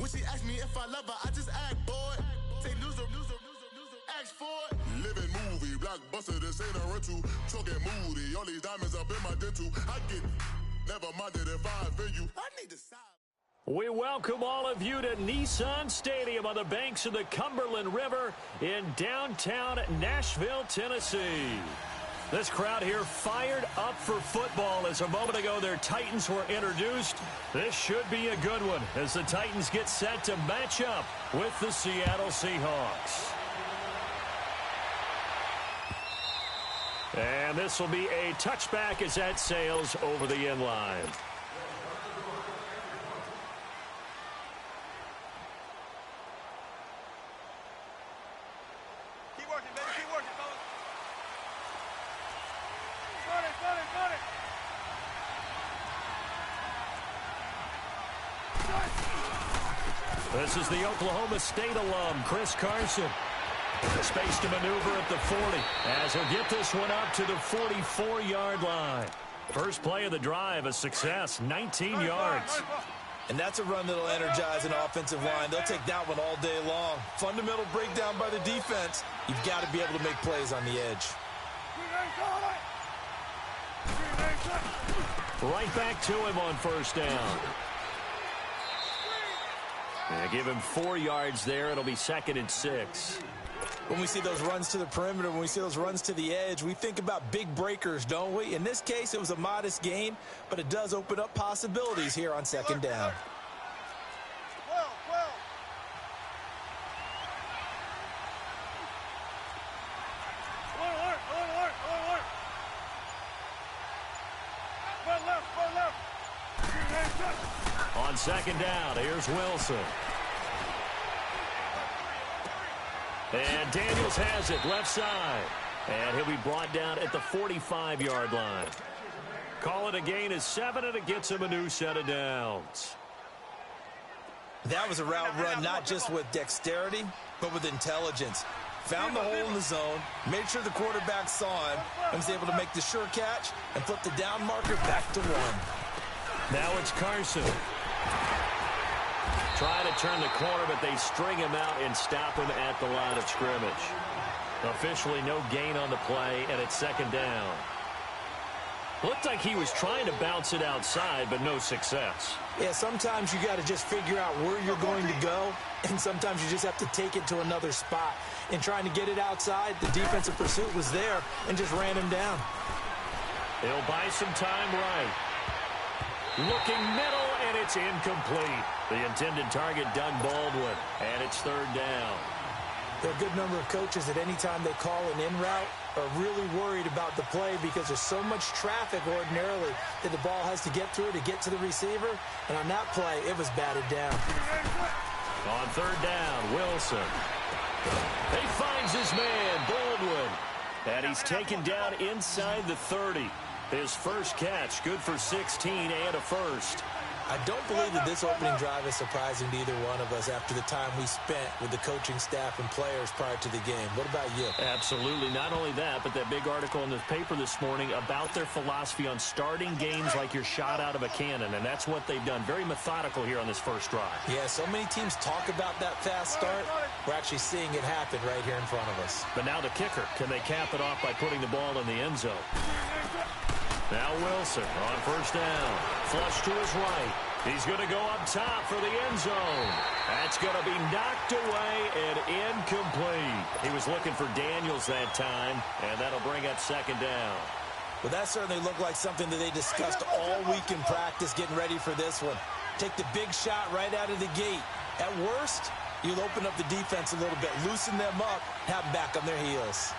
When she asked me if I love her, I just act bored. Say loser, ask for it. Living movie, blockbuster, this ain't a rental. Talking moody, all these diamonds up in my dental. I get never minded if I offend you. I need to stop. We welcome all of you to Nissan Stadium on the banks of the Cumberland River in downtown Nashville, Tennessee. This crowd here fired up for football as a moment ago their Titans were introduced. This should be a good one as the Titans get set to match up with the Seattle Seahawks. And this will be a touchback as that sails over the end line. This is the Oklahoma State alum, Chris Carson. Space to maneuver at the 40 as he'll get this one up to the 44-yard line. First play of the drive, a success, 19 yards. And that's a run that'll energize an offensive line. They'll take that one all day long. Fundamental breakdown by the defense. You've got to be able to make plays on the edge. Right back to him on first down. And give him 4 yards there. It'll be 2nd and 6. When we see those runs to the perimeter, when we see those runs to the edge, we think about big breakers, don't we? In this case, it was a modest gain, but it does open up possibilities here on 2nd down. On 2nd down, here's Wilson. And Daniels has it, left side. And he'll be brought down at the 45-yard line. Call it a gain of 7, and it gets him a new set of downs. That was a route run not just with dexterity, but with intelligence. Found the hole in the zone, made sure the quarterback saw him, and was able to make the sure catch and flip the down marker back to 1. Now it's Carson. Try to turn the corner, but they string him out and stop him at the line of scrimmage. Officially no gain on the play, and it's 2nd down. Looked like he was trying to bounce it outside, but no success. Yeah, sometimes you got to just figure out where you're going to go, and sometimes you just have to take it to another spot. In trying to get it outside, the defensive pursuit was there and just ran him down. He'll buy some time right. Looking middle, and it's incomplete. The intended target, Doug Baldwin, and it's 3rd down. There are a good number of coaches that any time they call an in route are really worried about the play because there's so much traffic ordinarily that the ball has to get through to get to the receiver. And on that play, it was batted down. On 3rd down, Wilson. He finds his man, Baldwin. And he's taken down inside the 30. His first catch, good for 16 and a first. I don't believe that this opening drive is surprising to either one of us after the time we spent with the coaching staff and players prior to the game. What about you? Absolutely. Not only that, but that big article in the paper this morning about their philosophy on starting games like you're shot out of a cannon, and that's what they've done. Very methodical here on this first drive. Yeah, so many teams talk about that fast start. We're actually seeing it happen right here in front of us. But now the kicker. Can they cap it off by putting the ball in the end zone? Now Wilson on first down. Flush to his right. He's going to go up top for the end zone. That's going to be knocked away and incomplete. He was looking for Daniels that time, and that'll bring up 2nd down. Well, that certainly looked like something that they discussed all week in practice getting ready for this one. Take the big shot right out of the gate. At worst, you'll open up the defense a little bit, loosen them up, have them back on their heels.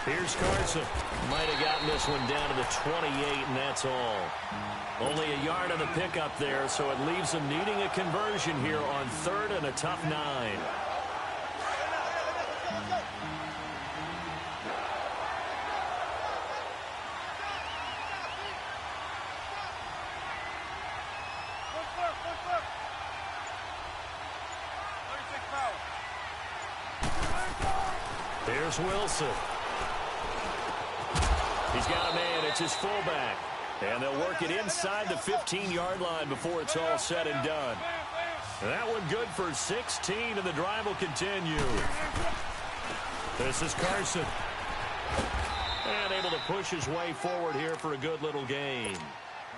Here's Carson. Might have gotten this one down to the 28, and that's all. Only a yard on the pickup there, so it leaves them needing a conversion here on 3rd and a tough 9. Here's Wilson. He's got a man. It's his fullback. And they'll work it inside the 15-yard line before it's all said and done. That one good for 16, and the drive will continue. This is Carson. And able to push his way forward here for a good little gain.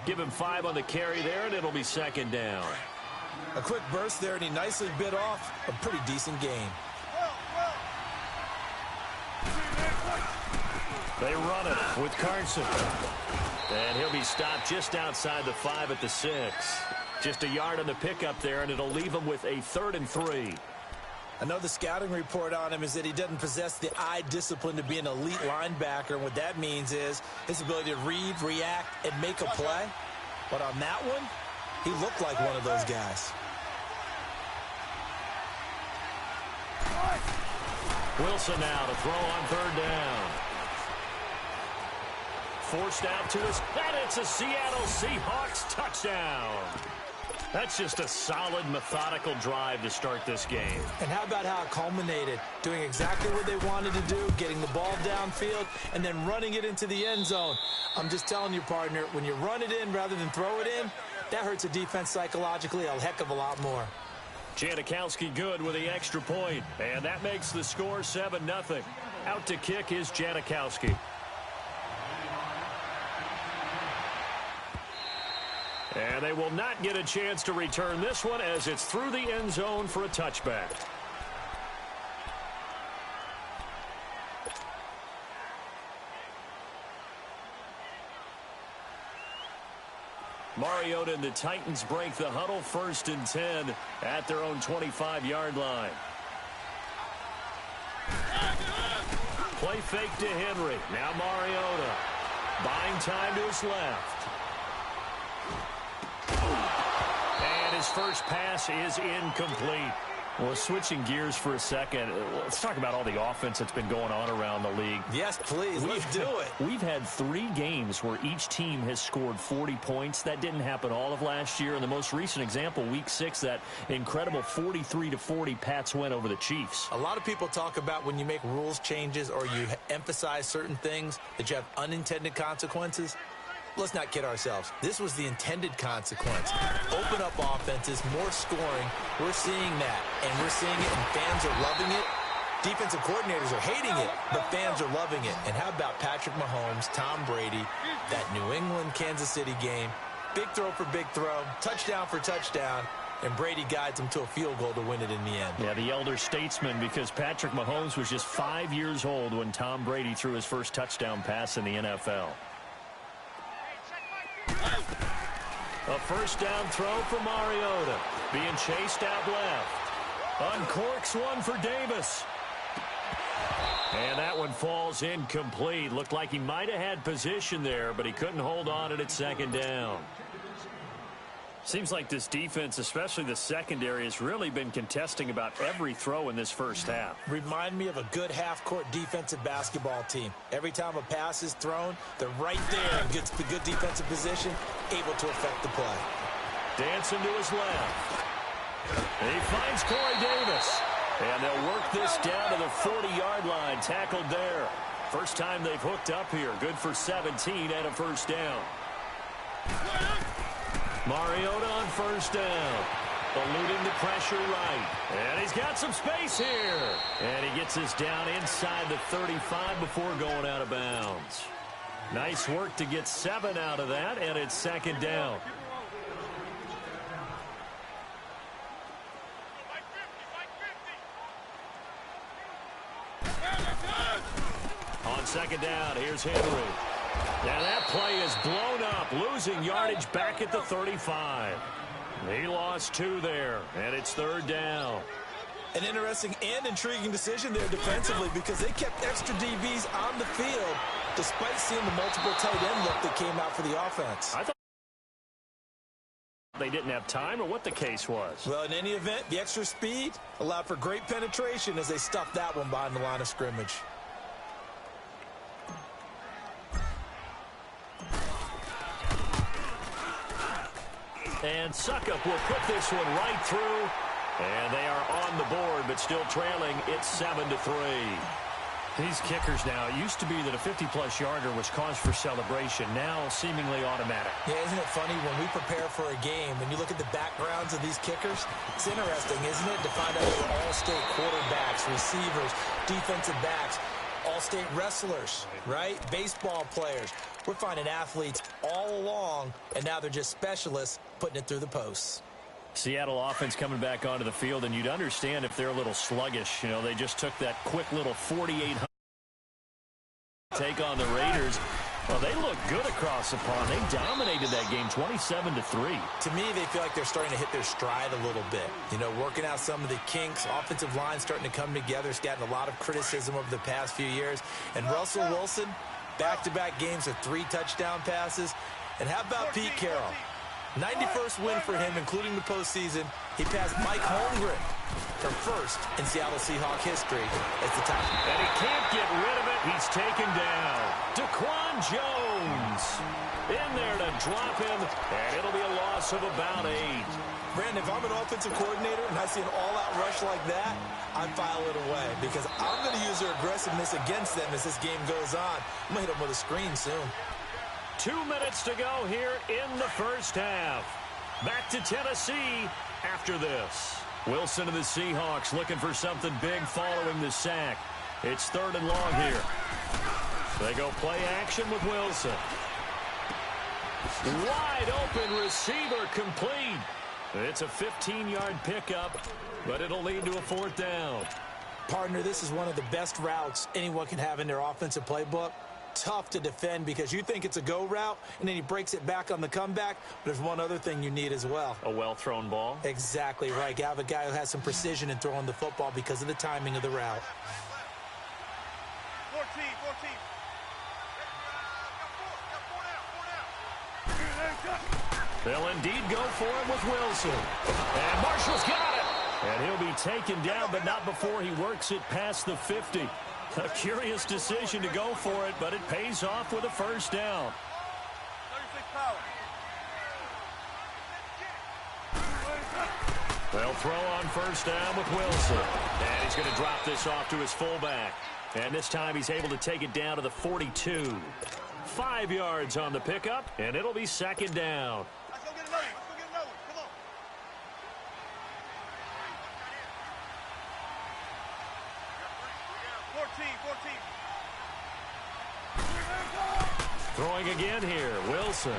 Give him 5 on the carry there, and it'll be second down. A quick burst there, and he nicely bit off a pretty decent gain. They run it with Carson. And he'll be stopped just outside the 5 at the 6. Just a yard on the pickup there, and it'll leave him with a 3rd and 3. I know the scouting report on him is that he doesn't possess the eye discipline to be an elite linebacker. And what that means is his ability to read, react, and make a play. But on that one, he looked like one of those guys. Wilson now to throw on 3rd down. Forced out to us, and it's a Seattle Seahawks touchdown. That's just a solid, methodical drive to start this game. And how about how it culminated? Doing exactly what they wanted to do, getting the ball downfield, and then running it into the end zone. I'm just telling you, partner, when you run it in rather than throw it in, that hurts a defense psychologically a heck of a lot more. Janikowski good with the extra point, and that makes the score 7-0. Out to kick is Janikowski. And they will not get a chance to return this one as it's through the end zone for a touchback. Mariota and the Titans break the huddle, 1st and 10 at their own 25-yard line. Play fake to Henry. Now Mariota buying time to his left. And his first pass is incomplete. Well, switching gears for a second, let's talk about all the offense that's been going on around the league. Yes, please. Let's do it. We've had 3 games where each team has scored 40 points. That didn't happen all of last year. And the most recent example, Week 6, that incredible 43-40 Pats win over the Chiefs. A lot of people talk about when you make rules changes or you emphasize certain things that you have unintended consequences. Let's not kid ourselves. This was the intended consequence. Open up offenses, more scoring. We're seeing that, and we're seeing it, and fans are loving it. Defensive coordinators are hating it, but fans are loving it. And how about Patrick Mahomes, Tom Brady, that New England-Kansas City game? Big throw for big throw, touchdown for touchdown, and Brady guides him to a field goal to win it in the end. Yeah, the elder statesman, because Patrick Mahomes was just 5 years old when Tom Brady threw his first touchdown pass in the NFL. A first down throw for Mariota. Being chased out left. Uncorks one for Davis. And that one falls incomplete. Looked like he might have had position there, but he couldn't hold on at 2nd down. Seems like this defense, especially the secondary, has really been contesting about every throw in this first half. Remind me of a good half-court defensive basketball team. Every time a pass is thrown, they're right there and gets the good defensive position, able to affect the play. Dancing to his left. He finds Corey Davis. And they'll work this down to the 40-yard line. Tackled there. First time they've hooked up here. Good for 17 and a first down. Mariota on first down. Eluding the pressure right. And he's got some space here. And he gets this down inside the 35 before going out of bounds. Nice work to get 7 out of that, and it's 2nd down. On 2nd down, here's Henry. Now that play is blown up, losing yardage back at the 35. He lost 2 there, and it's 3rd down. An interesting and intriguing decision there defensively because they kept extra DBs on the field despite seeing the multiple tight end look that came out for the offense. I thought they didn't have time or what the case was. Well, in any event, the extra speed allowed for great penetration as they stuffed that one behind the line of scrimmage. And Suckup will put this one right through. And they are on the board, but still trailing. It's 7-3. These kickers now, it used to be that a 50-plus yarder was cause for celebration. Now, seemingly automatic. Yeah, isn't it funny when we prepare for a game, when you look at the backgrounds of these kickers, it's interesting, isn't it, to find out they're all-state quarterbacks, receivers, defensive backs, all-state wrestlers, right? Baseball players. We're finding athletes all along, and now they're just specialists putting it through the posts. Seattle offense coming back onto the field, and you'd understand if they're a little sluggish. You know, they just took that quick little 4,800 take on the Raiders. Well, they look good across the pond. They dominated that game 27-3. To me, they feel like they're starting to hit their stride a little bit. You know, working out some of the kinks. Offensive line starting to come together. It's gotten a lot of criticism over the past few years. And Russell Wilson, back-to-back games of 3 touchdown passes. And how about Pete Carroll? 91st win for him, including the postseason. He passed Mike Holmgren for first in Seattle Seahawks history as the top. And he can't get rid of it. He's taken down. Daquan Jones in there to drop him, and it'll be a loss of about 8. Brandon, if I'm an offensive coordinator and I see an all-out rush like that, I file it away because I'm going to use their aggressiveness against them as this game goes on. I'm going to hit them with a screen soon. 2 minutes to go here in the first half. Back to Tennessee after this. Wilson and the Seahawks looking for something big following the sack. It's 3rd and long here. They go play action with Wilson. Wide open receiver complete. It's a 15-yard pickup, but it'll lead to a 4th down. Partner, this is one of the best routes anyone can have in their offensive playbook. Tough to defend because you think it's a go route, and then he breaks it back on the comeback. But there's one other thing you need as well. A well-thrown ball? Exactly right. You have a guy who has some precision in throwing the football because of the timing of the route. 14. They'll indeed go for it with Wilson. And Marshall's got it. And he'll be taken down, but not before he works it past the 50. A curious decision to go for it, but it pays off with a 1st down. 36 power. They'll throw on 1st down with Wilson. And he's going to drop this off to his fullback. And this time he's able to take it down to the 42. 5 yards on the pickup, and it'll be 2nd down. Let's go get another one. Come on. 14. Throwing again here, Wilson.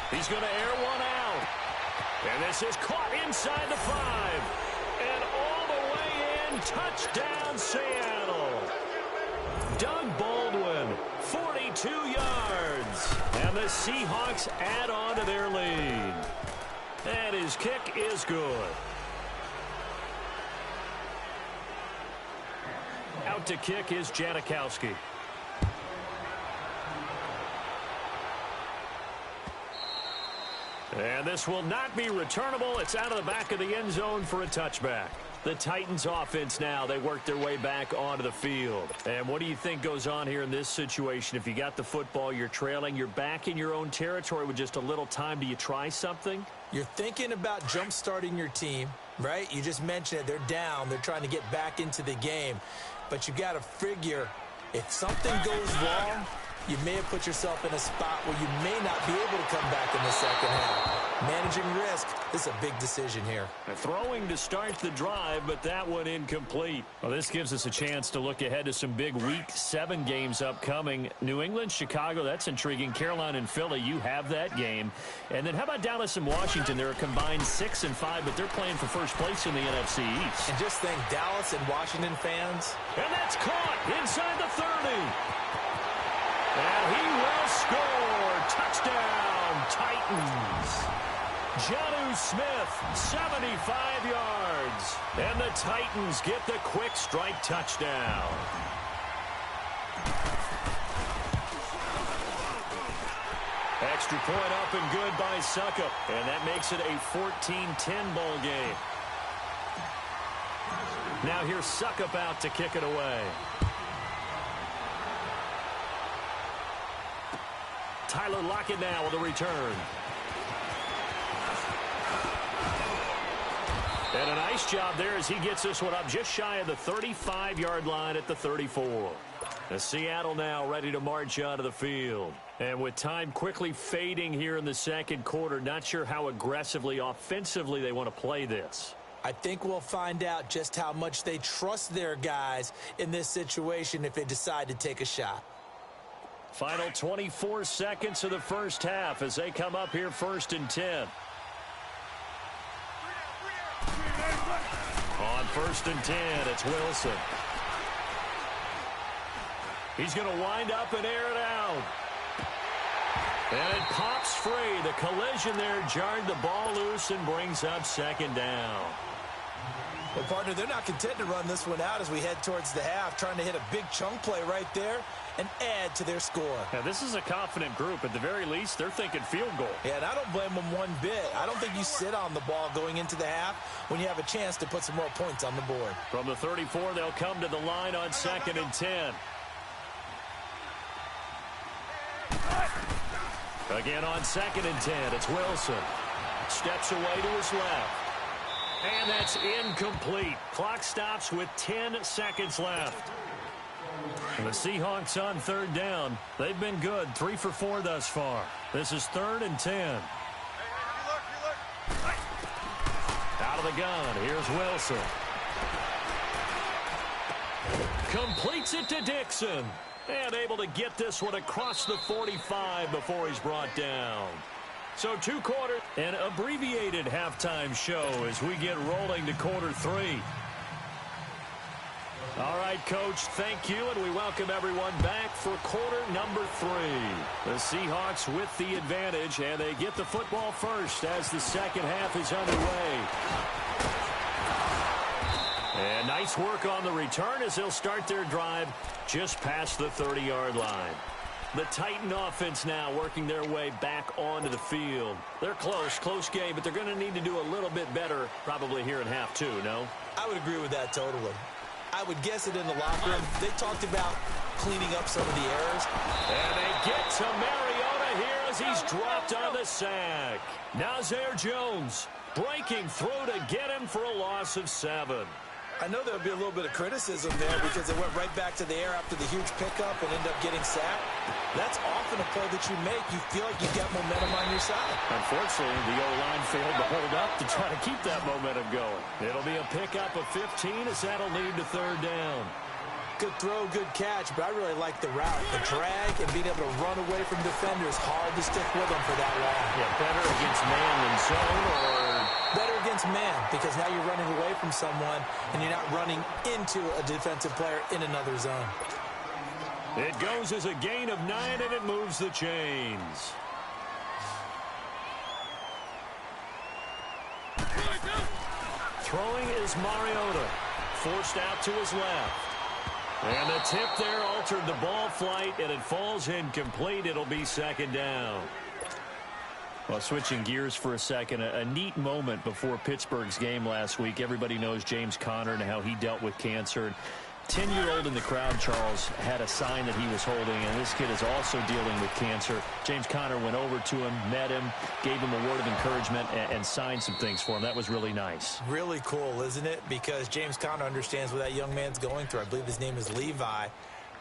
He's going to air one out. And this is caught inside the 5. And all the way in, touchdown Seattle. Doug Baldwin, 42 yards. And the Seahawks add on to their lead. And his kick is good. Out to kick is Janikowski. And this will not be returnable. It's out of the back of the end zone for a touchback. The Titans offense now, they work their way back onto the field. And what do you think goes on here in this situation? If you got the football, you're trailing, you're back in your own territory with just a little time. Do you try something? You're thinking about jump-starting your team, right? You just mentioned it. They're down. They're trying to get back into the game. But you got to figure if something goes wrong, you may have put yourself in a spot where you may not be able to come back in the second half. Managing risk, this is a big decision here. Throwing to start the drive, but that one incomplete. Well, this gives us a chance to look ahead to some big Week 7 games upcoming. New England, Chicago, that's intriguing. Carolina and Philly, you have that game. And then how about Dallas and Washington? They're a combined 6-5, but they're playing for first place in the NFC East. And just think, Dallas and Washington fans. And that's caught inside the 30. And he will score. Touchdown, Titans. Jonnu Smith, 75 yards. And the Titans get the quick strike touchdown. Extra point up and good by Suckup. And that makes it a 14-10 ball game. Now here's Suckup out to kick it away. Tyler Lockett now with a return. And a nice job there as he gets this one up just shy of the 35-yard line at the 34. The Seattle now ready to march onto the field. And with time quickly fading here in the second quarter, not sure how aggressively, offensively they want to play this. I think we'll find out just how much they trust their guys in this situation if they decide to take a shot. Final 24 seconds of the first half as they come up here 1st and 10. On 1st and 10, it's Wilson. He's going to wind up and air it out. And it pops free. The collision there jarred the ball loose and brings up 2nd down. Well, partner, they're not content to run this one out as we head towards the half, trying to hit a big chunk play right there and add to their score. Now, this is a confident group. At the very least, they're thinking field goal. Yeah, and I don't blame them one bit. I don't think you sit on the ball going into the half when you have a chance to put some more points on the board. From the 34, they'll come to the line on 2nd and 10. Again on 2nd and 10, it's Wilson. Steps away to his left. And that's incomplete. Clock stops with 10 seconds left. And the Seahawks on 3rd down. They've been good, 3 for 4 thus far. This is 3rd and 10. Out of the gun, here's Wilson. Completes it to Dixon. And able to get this one across the 45 before he's brought down. So 2 quarters, an abbreviated halftime show as we get rolling to quarter 3. All right, Coach, thank you, and we welcome everyone back for quarter number 3. The Seahawks with the advantage, and they get the football first as the second half is underway. And nice work on the return as they'll start their drive just past the 30-yard line. The Titan offense now working their way back onto the field. They're close game, but they're going to need to do a little bit better probably here in half 2, no? I would agree with that totally. I would guess it in the locker room. They talked about cleaning up some of the errors. And they get to Mariota here as he's dropped on the sack. Nazir Jones breaking through to get him for a loss of 7. I know there'll be a little bit of criticism there because they went right back to the air after the huge pickup and ended up getting sacked. That's often a play that you make. You feel like you got momentum on your side. Unfortunately, the O-line failed to hold up to try to keep that momentum going. It'll be a pickup of 15 as that'll lead to 3rd down. Good throw, good catch, but I really like the route. The drag and being able to run away from defenders, hard to stick with them for that long. Yeah, better against man than zone, or better against man because now you're running away from someone and you're not running into a defensive player in another zone. It goes as a gain of 9, and it moves the chains. Throwing is Mariota. Forced out to his left. And the tip there altered the ball flight, and it falls incomplete. It'll be 2nd down. Well, switching gears for a second, a neat moment before Pittsburgh's game last week. Everybody knows James Conner and how he dealt with cancer. 10-year-old in the crowd, Charles, had a sign that he was holding, and this kid is also dealing with cancer. James Conner went over to him, met him, gave him a word of encouragement, and signed some things for him. That was really nice. Really cool, isn't it? Because James Conner understands what that young man's going through. I believe his name is Levi.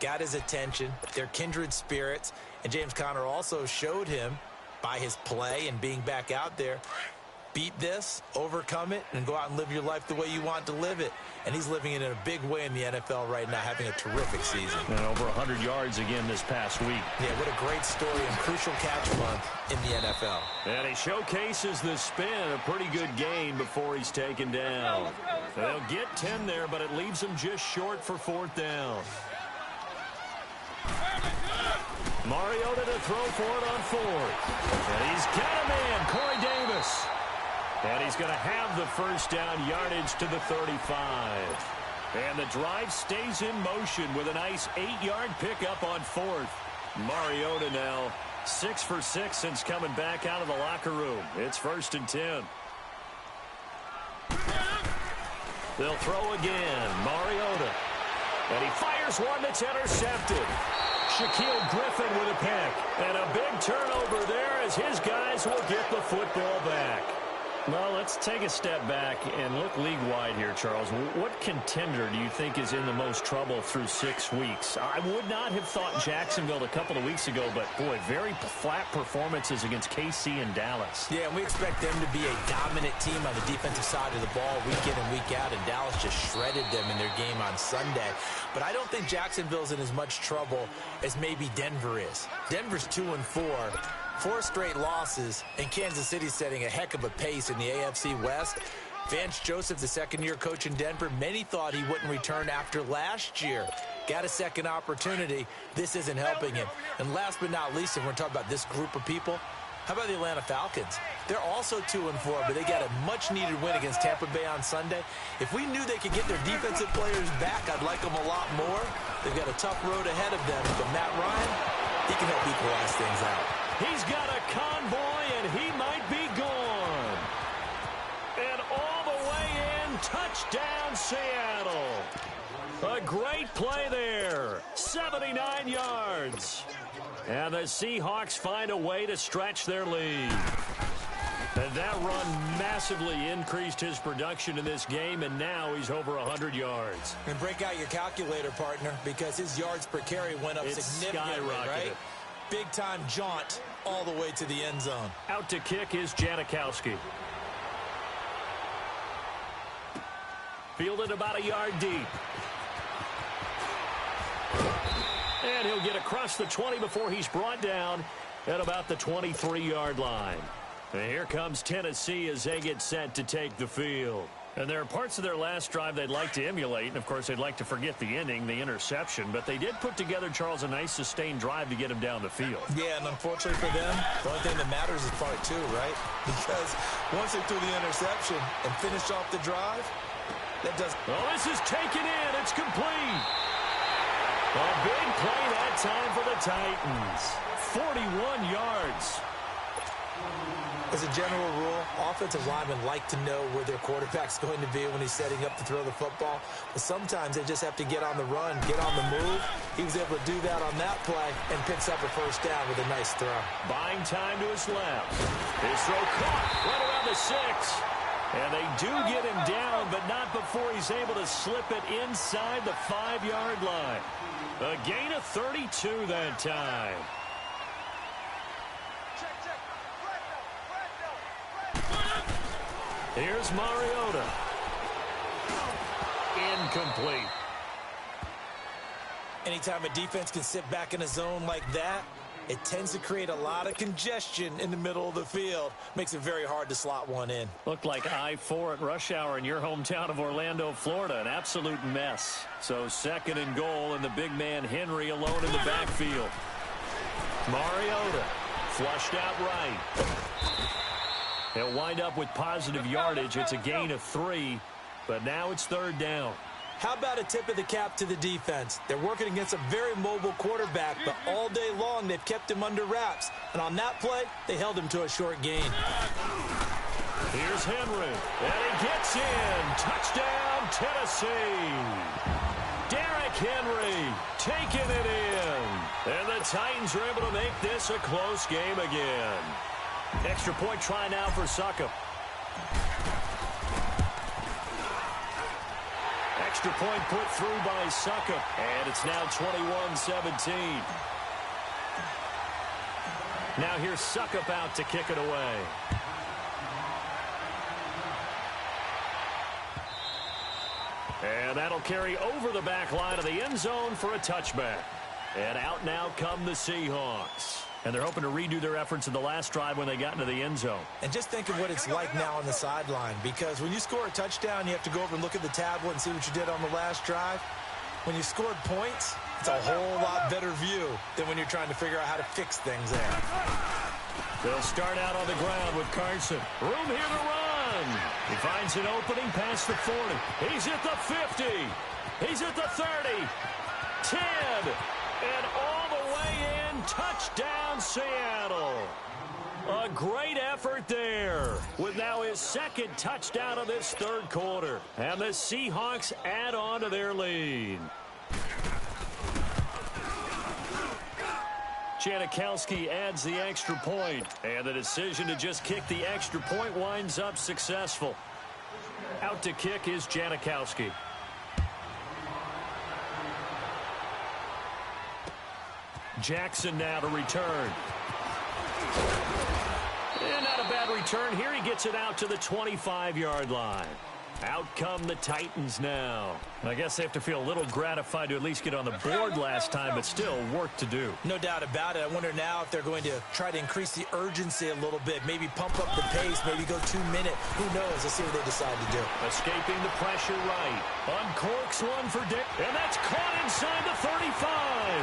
Got his attention. They're kindred spirits. And James Conner also showed him by his play and being back out there, beat this, overcome it, and go out and live your life the way you want to live it. And he's living it in a big way in the NFL right now, having a terrific season. And over 100 yards again this past week. Yeah, what a great story and crucial catch month in the NFL. And he showcases the spin, a pretty good gain before he's taken down. They'll get 10 there, but it leaves him just short for 4th down. Mariota to throw for it on 4th. And he's got a man, Corey Davis. And he's going to have the 1st down yardage to the 35. And the drive stays in motion with a nice 8-yard pickup on 4th. Mariota now 6 for 6 since coming back out of the locker room. It's 1st and 10. They'll throw again. Mariota. And he fires one that's intercepted. Shaquille Griffin with a pick. And a big turnover there as his guys will get the football back. Well, let's take a step back and look league-wide here, Charles. What contender do you think is in the most trouble through 6 weeks? I would not have thought Jacksonville a couple of weeks ago, but, boy, very flat performances against KC and Dallas. Yeah, and we expect them to be a dominant team on the defensive side of the ball week in and week out, and Dallas just shredded them in their game on Sunday. But I don't think Jacksonville's in as much trouble as maybe Denver is. Denver's 2-4. 4 straight losses, and Kansas City setting a heck of a pace in the AFC West. Vance Joseph, the second-year coach in Denver, many thought he wouldn't return after last year. Got a second opportunity. This isn't helping him. And last but not least, if we're talking about this group of people, how about the Atlanta Falcons? They're also 2-4, but they got a much-needed win against Tampa Bay on Sunday. If we knew they could get their defensive players back, I'd like them a lot more. They've got a tough road ahead of them, but Matt Ryan, he can help equalize things out. He's got a convoy, and he might be gone. And all the way in, touchdown, Seattle. A great play there, 79 yards. And the Seahawks find a way to stretch their lead. And that run massively increased his production in this game, and now he's over 100 yards. And break out your calculator, partner, because his yards per carry went up significantly, right? Big-time jaunt all the way to the end zone. Out to kick is Janikowski. Fielded about a yard deep. And he'll get across the 20 before he's brought down at about the 23-yard line. And here comes Tennessee as they get set to take the field. And there are parts of their last drive they'd like to emulate, and, of course, they'd like to forget the ending, the interception. But they did put together, Charles, a nice sustained drive to get him down the field. Yeah, and unfortunately for them, the only thing that matters is part 2, right? Because once they threw the interception and finished off the drive, that does... Oh, this is taken in. It's complete. A big play that time for the Titans. 41 yards. As a general rule, offensive linemen like to know where their quarterback's going to be when he's setting up to throw the football. But sometimes they just have to get on the run, get on the move. He was able to do that on that play and picks up a first down with a nice throw. Buying time to his left. His throw caught right around the 6. And they do get him down, but not before he's able to slip it inside the 5-yard line. A gain of 32 that time. Here's Mariota. Incomplete. Anytime a defense can sit back in a zone like that, it tends to create a lot of congestion in the middle of the field. Makes it very hard to slot one in. Looked like I-4 at rush hour in your hometown of Orlando, Florida. An absolute mess. So 2nd and goal, and the big man Henry alone in the backfield. Mariota flushed out right. He'll wind up with positive yardage. It's a gain of 3, but now it's 3rd down. How about a tip of the cap to the defense? They're working against a very mobile quarterback, but all day long they've kept him under wraps. And on that play, they held him to a short gain. Here's Henry, and he gets in. Touchdown, Tennessee. Derrick Henry taking it in. And the Titans are able to make this a close game again. Extra point try now for Succop. Extra point put through by Succop. And it's now 21-17. Now here's Succop out to kick it away. And that'll carry over the back line of the end zone for a touchback. And out now come the Seahawks. And they're hoping to redo their efforts in the last drive when they got into the end zone. And just think of what it's like now on the sideline, because when you score a touchdown, you have to go over and look at the tablet and see what you did on the last drive. When you scored points, it's a whole lot better view than when you're trying to figure out how to fix things there. They'll start out on the ground with Carson. Room here to run. He finds an opening past the 40. He's at the 50. He's at the 30. 10. And all the way in. Touchdown, Seattle. A great effort there with now his 2nd touchdown of this 3rd quarter. And the Seahawks add on to their lead. Janikowski adds the extra point, and the decision to just kick the extra point winds up successful. Out to kick is Janikowski. Jackson now to return. And not a bad return here. He gets it out to the 25-yard line. Out come the Titans now. I guess they have to feel a little gratified to at least get on the board last time, but still work to do. No doubt about it. I wonder now if they're going to try to increase the urgency a little bit, maybe pump up the pace, maybe go 2 minute. Who knows? Let's see what they decide to do. Escaping the pressure right. Uncorks one for Dick, and that's caught inside the 35.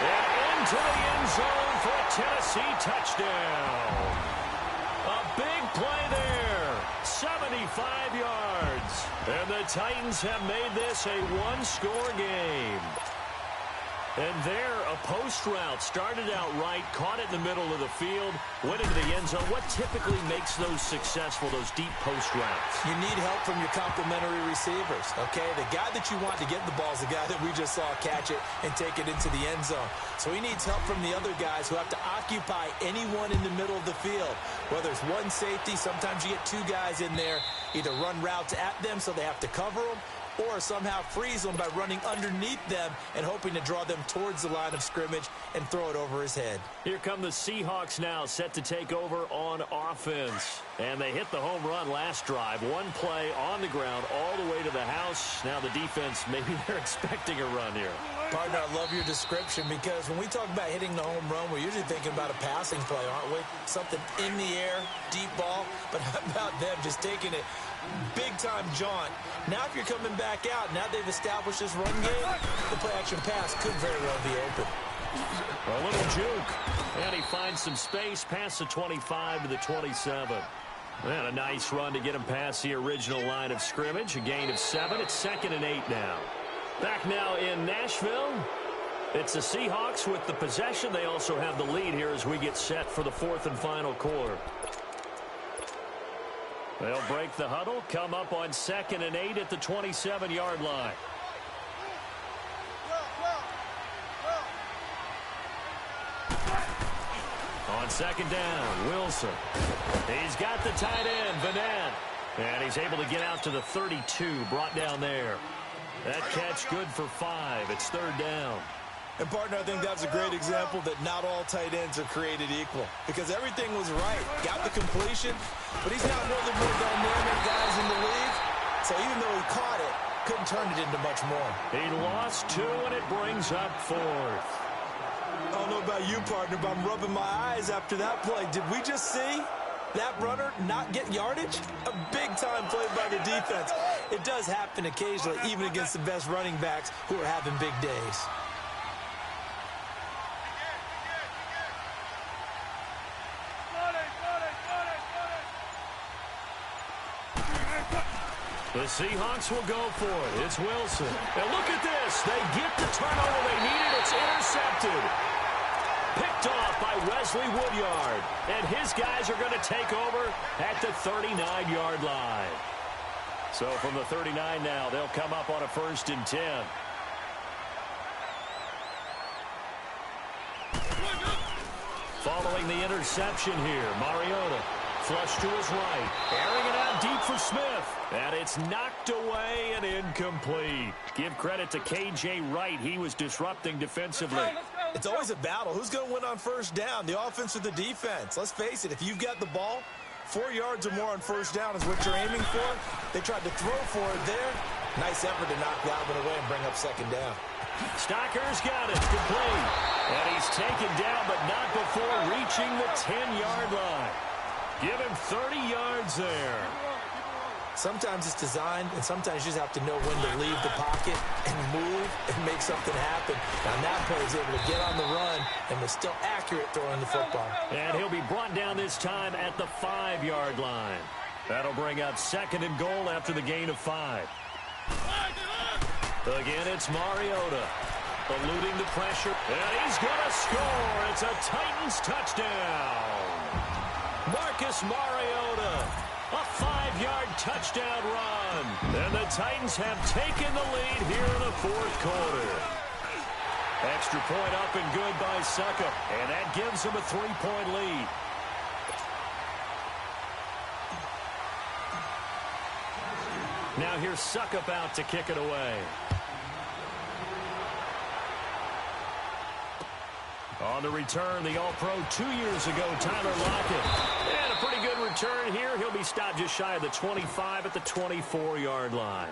And into the end zone for a Tennessee touchdown. A big play there. 75 yards. And the Titans have made this a one-score game. And there, a post route started out right, caught it in the middle of the field, went into the end zone. What typically makes those successful, those deep post routes? You need help from your complementary receivers, okay? The guy that you want to get the ball is the guy that we just saw catch it and take it into the end zone. So he needs help from the other guys who have to occupy anyone in the middle of the field. Whether it's one safety, sometimes you get two guys in there, either run routes at them so they have to cover them, or somehow freeze them by running underneath them and hoping to draw them towards the line of scrimmage and throw it over his head. Here come the Seahawks now, set to take over on offense. And they hit the home run last drive. One play on the ground all the way to the house. Now the defense, maybe they're expecting a run here. Partner, I love your description because when we talk about hitting the home run, we're usually thinking about a passing play, aren't we? Something in the air, deep ball. But how about them just taking it big-time jaunt? Now if you're coming back out, now they've established this run game, the play-action pass could very well be open. A little juke. And he finds some space past the 25 to the 27. And a nice run to get him past the original line of scrimmage. A gain of 7. It's 2nd and 8 now. Back now in Nashville. It's the Seahawks with the possession. They also have the lead here as we get set for the 4th and final quarter. They'll break the huddle, come up on 2nd and 8 at the 27-yard line. On 2nd down, Wilson. He's got the tight end, Vanette. And he's able to get out to the 32, brought down there. That catch good for 5. It's 3rd down. And, partner, I think that's a great example that not all tight ends are created equal because everything was right. Got the completion, but he's not one of the more dynamic guys in the league. So even though he caught it, couldn't turn it into much more. He lost 2, and it brings up 4th. I don't know about you, partner, but I'm rubbing my eyes after that play. Did we just see that runner not get yardage? A big-time play by the defense. It does happen occasionally, even against the best running backs who are having big days. The Seahawks will go for it. It's Wilson. And look at this. They get the turnover they needed. It's intercepted. Picked off by Wesley Woodyard. And his guys are going to take over at the 39-yard line. So from the 39 now, they'll come up on a 1st and 10. Following the interception here, Mariota. Flush to his right. Airing it out deep for Smith. And it's knocked away and incomplete. Give credit to K.J. Wright. He was disrupting defensively. It's always a battle. Who's going to win on 1st down, the offense or the defense? Let's face it, if you've got the ball, 4 yards or more on 1st down is what you're aiming for. They tried to throw for it there. Nice effort to knock that one away and bring up 2nd down. Stocker's got it. Complete. And he's taken down, but not before reaching the 10-yard line. Give him 30 yards there. Sometimes it's designed, and sometimes you just have to know when to leave the pocket and move and make something happen. Now, that player is able to get on the run and was still accurate throwing the football. And he'll be brought down this time at the 5-yard line. That'll bring up 2nd and goal after the gain of 5. Again, it's Mariota. Eluding the pressure. And he's going to score. It's a Titans touchdown. Marcus Mariota, a 5-yard touchdown run. And the Titans have taken the lead here in the 4th quarter. Extra point up and good by Suckup. And that gives him a 3-point lead. Now here's Suckup out to kick it away. On the return, the All-Pro 2 years ago, Tyler Lockett. And a pretty good return here. He'll be stopped just shy of the 25 at the 24-yard line.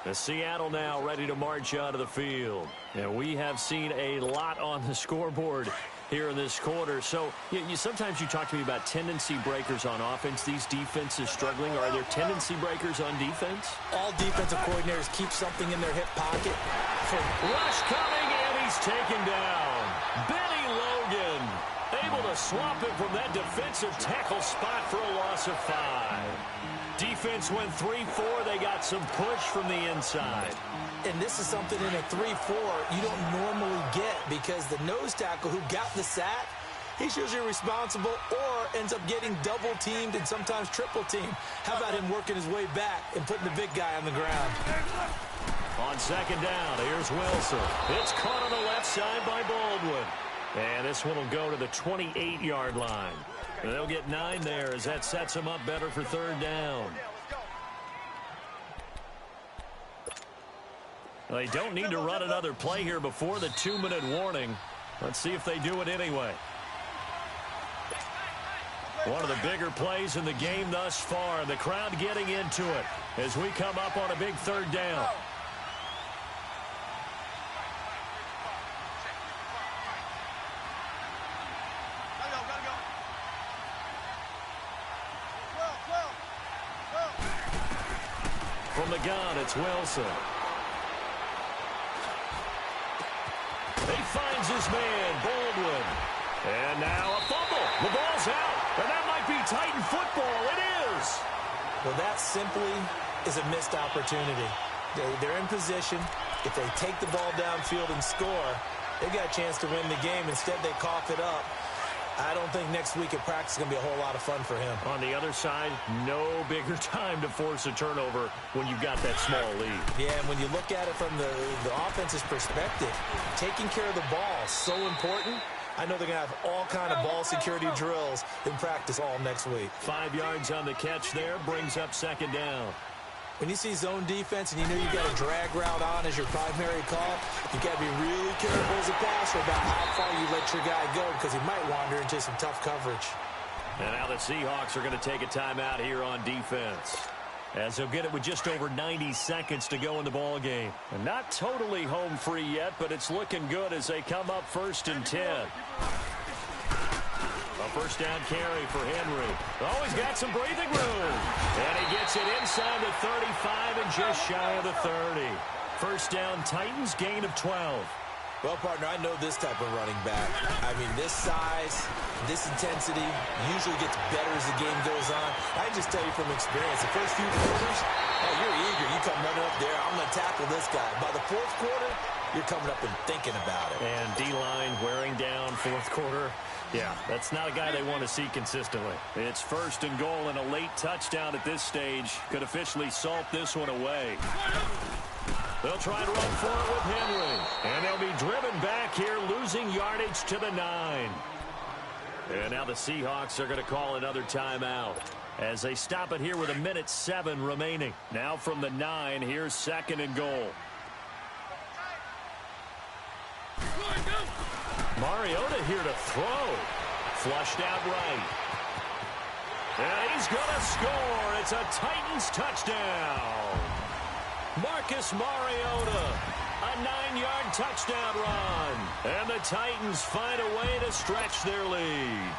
The Seattle now ready to march out of the field. And we have seen a lot on the scoreboard here in this quarter. So sometimes you talk to me about tendency breakers on offense. These defenses struggling. Are there tendency breakers on defense? All defensive coordinators keep something in their hip pocket. Rush coming, and he's taken down. Benny Logan able to swap him from that defensive tackle spot for a loss of 5. Defense went 3-4. They got some push from the inside. And this is something in a 3-4 you don't normally get because the nose tackle who got the sack, he's usually responsible or ends up getting double-teamed and sometimes triple-teamed. How about him working his way back and putting the big guy on the ground? On second down, here's Wilson. It's caught on the left side by Baldwin. And this one will go to the 28-yard line. And they'll get 9 there as that sets them up better for third down. They don't need to run another play here before the 2-minute warning. Let's see if they do it anyway. One of the bigger plays in the game thus far. The crowd getting into it as we come up on a big third down. From the gun, it's Wilson. He finds his man, Baldwin. And now a fumble. The ball's out. And that might be Titan football. It is. Well, that simply is a missed opportunity. They're in position. If they take the ball downfield and score, they've got a chance to win the game. Instead, they cough it up. I don't think next week at practice is going to be a whole lot of fun for him. On the other side, no bigger time to force a turnover when you've got that small lead. Yeah, and when you look at it from the offense's perspective, taking care of the ball is so important. I know they're going to have all kind of ball security drills in practice all next week. 5 yards on the catch there brings up second down. When you see zone defense and you know you've got a drag route on as your primary call, you've got to be really careful as a passer about how far you let your guy go because he might wander into some tough coverage. And now the Seahawks are going to take a timeout here on defense, as they'll get it with just over 90 seconds to go in the ball game. And not totally home free yet, but it's looking good as they come up 1st and 10. A first down carry for Henry. Oh, he's got some breathing room. And he gets it inside the 35 and just shy of the 30. First down, Titans, gain of 12. Well, partner, I know this type of running back. I mean, this size, this intensity usually gets better as the game goes on. I can just tell you from experience, the first few quarters, oh, you're eager. You come running up there, I'm going to tackle this guy. By the 4th quarter, you're coming up and thinking about it. And D-line wearing down 4th quarter. Yeah, that's not a guy they want to see consistently. It's 1st and goal, and a late touchdown at this stage could officially salt this one away. They'll try to run for it with Henry. And they'll be driven back here, losing yardage to the 9. And now the Seahawks are going to call another timeout as they stop it here with 1:07 remaining. Now from the 9, here's 2nd and goal. Mariota here to throw. Flushed out right. And he's going to score. It's a Titans touchdown. Marcus Mariota, a 9-yard touchdown run. And the Titans find a way to stretch their lead.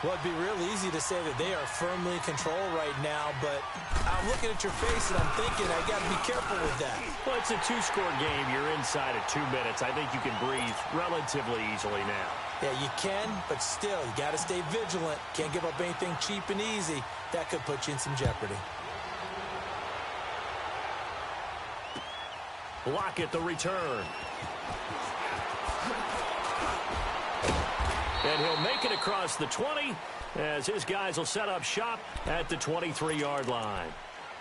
Well, it'd be real easy to say that they are firmly in control right now, but I'm looking at your face and I'm thinking I got to be careful with that. Well, it's a 2-score game. You're inside of 2 minutes. I think you can breathe relatively easily now. Yeah, you can, but still, you got to stay vigilant. Can't give up anything cheap and easy. That could put you in some jeopardy. Lockett the return. And he'll make it across the 20 as his guys will set up shop at the 23-yard line.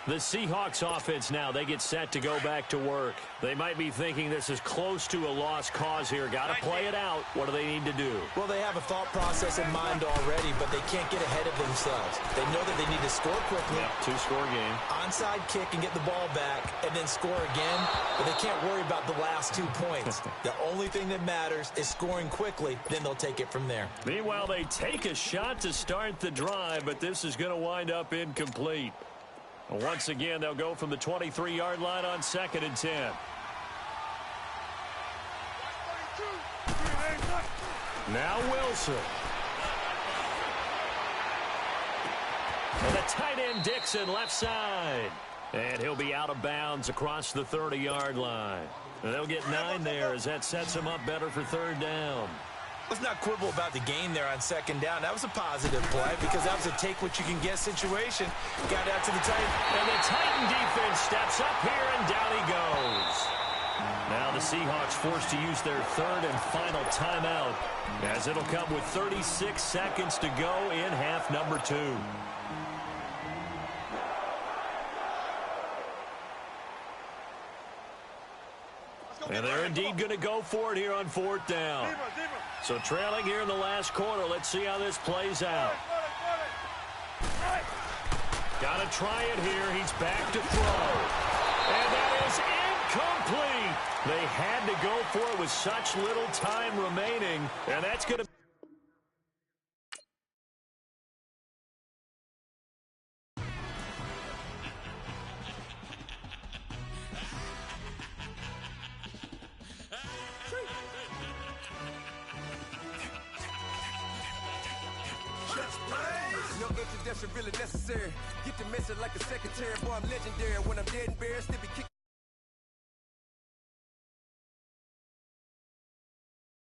The Seahawks offense now, they get set to go back to work. They might be thinking this is close to a lost cause here. Got to play it out. What do they need to do? Well, they have a thought process in mind already, but they can't get ahead of themselves. They know that they need to score quickly. Yep, two-score game. Onside kick and get the ball back and then score again, but they can't worry about the last 2 points. The only thing that matters is scoring quickly, then they'll take it from there. Meanwhile, they take a shot to start the drive, but this is going to wind up incomplete. Once again, they'll go from the 23-yard line on 2nd and 10. Now Wilson. And the tight end Dixon left side. And he'll be out of bounds across the 30-yard line. And they'll get 9 there as that sets him up better for 3rd down. Let's not quibble about the gain there on 2nd down. That was a positive play because that was a take-what-you-can-get situation. Got out to the Titan. And the Titan defense steps up here, and down he goes. Now the Seahawks forced to use their 3rd and final timeout, as it'll come with 36 seconds to go in half number 2. And they're indeed going to go for it here on 4th down. So trailing here in the last quarter. Let's see how this plays out. Got to try it here. He's back to throw. And that is incomplete. They had to go for it with such little time remaining. And that's going to... No introduction really necessary. Get the message like a secretary. Boy, I'm legendary. When I'm dead and buried, still be kicking.